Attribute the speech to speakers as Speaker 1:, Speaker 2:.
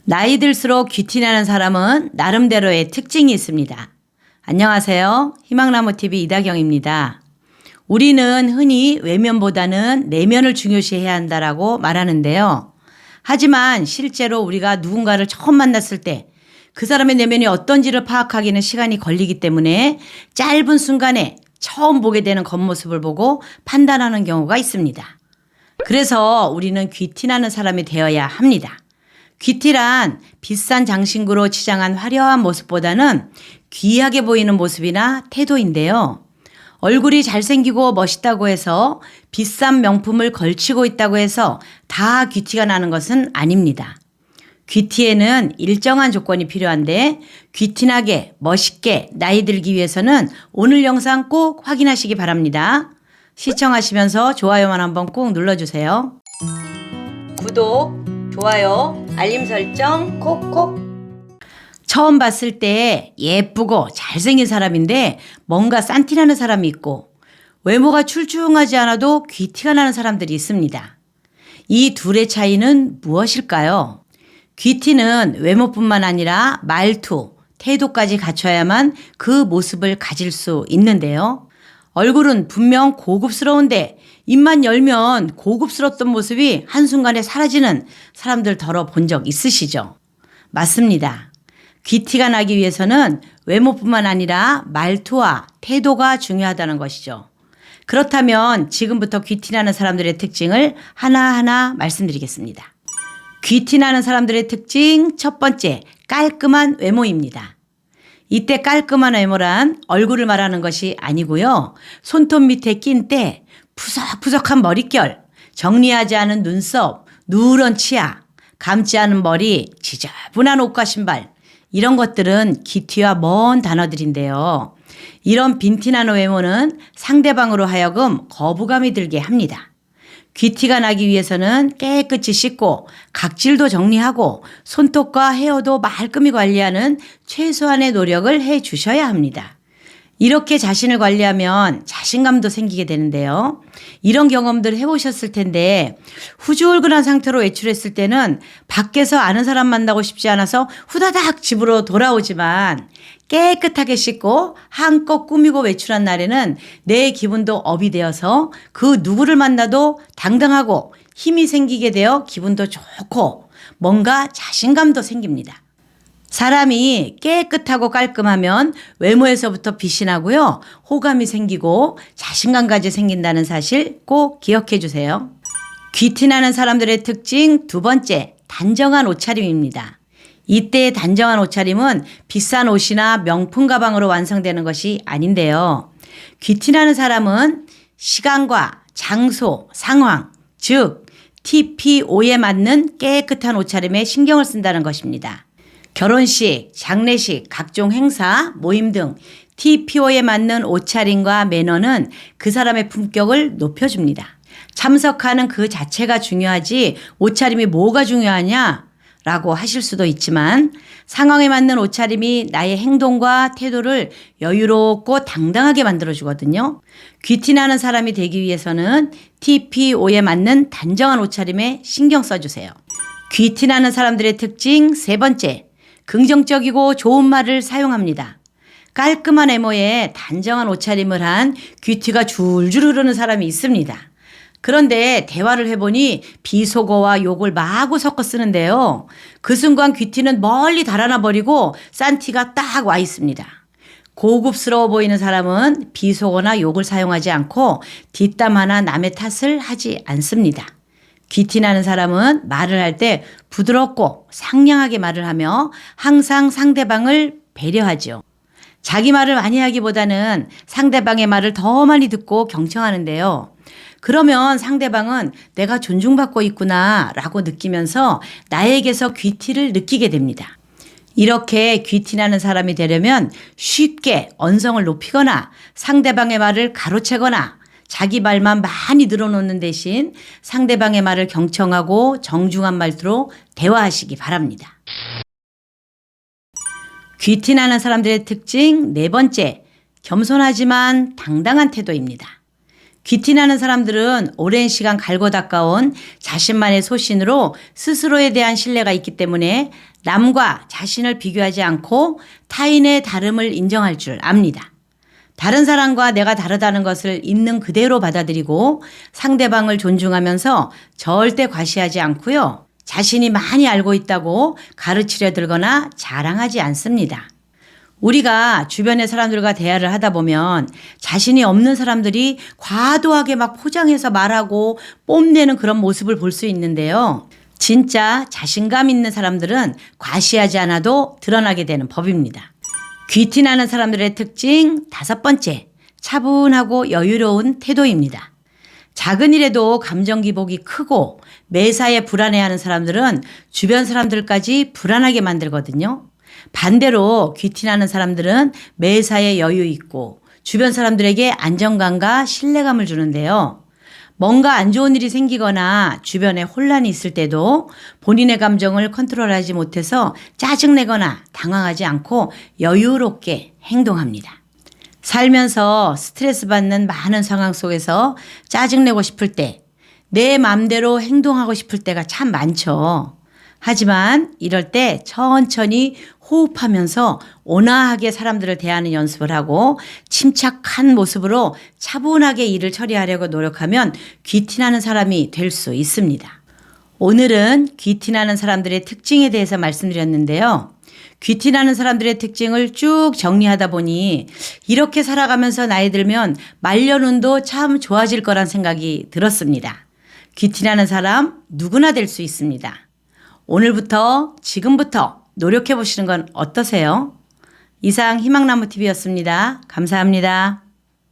Speaker 1: 나이 들수록 귀티나는 사람은 나름대로의 특징이 있습니다. 안녕하세요. 희망나무TV 이다경입니다. 우리는 흔히 외면보다는 내면을 중요시해야 한다라고 말하는데요. 하지만 실제로 우리가 누군가를 처음 만났을 때 그 사람의 내면이 어떤지를 파악하기는 시간이 걸리기 때문에 짧은 순간에 처음 보게 되는 겉모습을 보고 판단하는 경우가 있습니다. 그래서 우리는 귀티나는 사람이 되어야 합니다. 귀티란 비싼 장신구로 치장한 화려한 모습보다는 귀하게 보이는 모습이나 태도인데요. 얼굴이 잘생기고 멋있다고 해서 비싼 명품을 걸치고 있다고 해서 다 귀티가 나는 것은 아닙니다. 귀티에는 일정한 조건이 필요한데 귀티나게 멋있게 나이 들기 위해서는 오늘 영상 꼭 확인하시기 바랍니다. 시청하시면서 좋아요만 한번 꼭 눌러주세요. 구독, 좋아요, 알림 설정 콕콕. 처음 봤을 때 예쁘고 잘생긴 사람인데 뭔가 싼티나는 사람이 있고 외모가 출중하지 않아도 귀티가 나는 사람들이 있습니다. 이 둘의 차이는 무엇일까요? 귀티는 외모뿐만 아니라 말투, 태도까지 갖춰야만 그 모습을 가질 수 있는데요. 얼굴은 분명 고급스러운데 입만 열면 고급스럽던 모습이 한순간에 사라지는 사람들 더러 본 적 있으시죠? 맞습니다. 귀티가 나기 위해서는 외모뿐만 아니라 말투와 태도가 중요하다는 것이죠. 그렇다면 지금부터 귀티나는 사람들의 특징을 하나하나 말씀드리겠습니다. 귀티나는 사람들의 특징 첫 번째, 깔끔한 외모입니다. 이때 깔끔한 외모란 얼굴을 말하는 것이 아니고요. 손톱 밑에 낀 때, 푸석푸석한 머릿결, 정리하지 않은 눈썹, 누런 치아, 감지 않은 머리, 지저분한 옷과 신발, 이런 것들은 귀티와 먼 단어들인데요. 이런 빈티나는 외모는 상대방으로 하여금 거부감이 들게 합니다. 귀티가 나기 위해서는 깨끗이 씻고 각질도 정리하고 손톱과 헤어도 말끔히 관리하는 최소한의 노력을 해 주셔야 합니다. 이렇게 자신을 관리하면 자신감도 생기게 되는데요. 이런 경험들 해보셨을 텐데 후줄근한 상태로 외출했을 때는 밖에서 아는 사람 만나고 싶지 않아서 후다닥 집으로 돌아오지만 깨끗하게 씻고 한껏 꾸미고 외출한 날에는 내 기분도 업이 되어서 그 누구를 만나도 당당하고 힘이 생기게 되어 기분도 좋고 뭔가 자신감도 생깁니다. 사람이 깨끗하고 깔끔하면 외모에서부터 빛이 나고요. 호감이 생기고 자신감까지 생긴다는 사실 꼭 기억해 주세요. 귀티나는 사람들의 특징 두 번째, 단정한 옷차림입니다. 이때의 단정한 옷차림은 비싼 옷이나 명품 가방으로 완성되는 것이 아닌데요. 귀티나는 사람은 시간과 장소, 상황, 즉 TPO에 맞는 깨끗한 옷차림에 신경을 쓴다는 것입니다. 결혼식, 장례식, 각종 행사, 모임 등 TPO에 맞는 옷차림과 매너는 그 사람의 품격을 높여줍니다. 참석하는 그 자체가 중요하지 옷차림이 뭐가 중요하냐? 라고 하실 수도 있지만 상황에 맞는 옷차림이 나의 행동과 태도를 여유롭고 당당하게 만들어주거든요. 귀티나는 사람이 되기 위해서는 TPO에 맞는 단정한 옷차림에 신경 써주세요. 귀티나는 사람들의 특징 세 번째, 긍정적이고 좋은 말을 사용합니다. 깔끔한 외모에 단정한 옷차림을 한 귀티가 줄줄 흐르는 사람이 있습니다. 그런데 대화를 해보니 비속어와 욕을 마구 섞어 쓰는데요. 그 순간 귀티는 멀리 달아나 버리고 싼 티가 딱 와 있습니다. 고급스러워 보이는 사람은 비속어나 욕을 사용하지 않고 뒷담 하나 남의 탓을 하지 않습니다. 귀티나는 사람은 말을 할 때 부드럽고 상냥하게 말을 하며 항상 상대방을 배려하죠. 자기 말을 많이 하기보다는 상대방의 말을 더 많이 듣고 경청하는데요. 그러면 상대방은 내가 존중받고 있구나 라고 느끼면서 나에게서 귀티를 느끼게 됩니다. 이렇게 귀티나는 사람이 되려면 쉽게 언성을 높이거나 상대방의 말을 가로채거나 자기 말만 많이 늘어놓는 대신 상대방의 말을 경청하고 정중한 말투로 대화하시기 바랍니다. 귀티나는 사람들의 특징 네 번째, 겸손하지만 당당한 태도입니다. 귀티나는 사람들은 오랜 시간 갈고 닦아온 자신만의 소신으로 스스로에 대한 신뢰가 있기 때문에 남과 자신을 비교하지 않고 타인의 다름을 인정할 줄 압니다. 다른 사람과 내가 다르다는 것을 있는 그대로 받아들이고 상대방을 존중하면서 절대 과시하지 않고요. 자신이 많이 알고 있다고 가르치려 들거나 자랑하지 않습니다. 우리가 주변의 사람들과 대화를 하다 보면 자신이 없는 사람들이 과도하게 막 포장해서 말하고 뽐내는 그런 모습을 볼 수 있는데요. 진짜 자신감 있는 사람들은 과시하지 않아도 드러나게 되는 법입니다. 귀티나는 사람들의 특징 5번째, 차분하고 여유로운 태도입니다. 작은 일에도 감정 기복이 크고 매사에 불안해하는 사람들은 주변 사람들까지 불안하게 만들거든요. 반대로 귀티나는 사람들은 매사에 여유 있고 주변 사람들에게 안정감과 신뢰감을 주는데요. 뭔가 안 좋은 일이 생기거나 주변에 혼란이 있을 때도 본인의 감정을 컨트롤하지 못해서 짜증내거나 당황하지 않고 여유롭게 행동합니다. 살면서 스트레스 받는 많은 상황 속에서 짜증내고 싶을 때, 내 마음대로 행동하고 싶을 때가 참 많죠. 하지만 이럴 때 천천히 호흡하면서 온화하게 사람들을 대하는 연습을 하고 침착한 모습으로 차분하게 일을 처리하려고 노력하면 귀티나는 사람이 될 수 있습니다. 오늘은 귀티나는 사람들의 특징에 대해서 말씀드렸는데요. 귀티나는 사람들의 특징을 쭉 정리하다 보니 이렇게 살아가면서 나이 들면 말년운도 참 좋아질 거란 생각이 들었습니다. 귀티나는 사람 누구나 될 수 있습니다. 오늘부터 지금부터 노력해 보시는 건 어떠세요? 이상 희망나무TV였습니다. 감사합니다.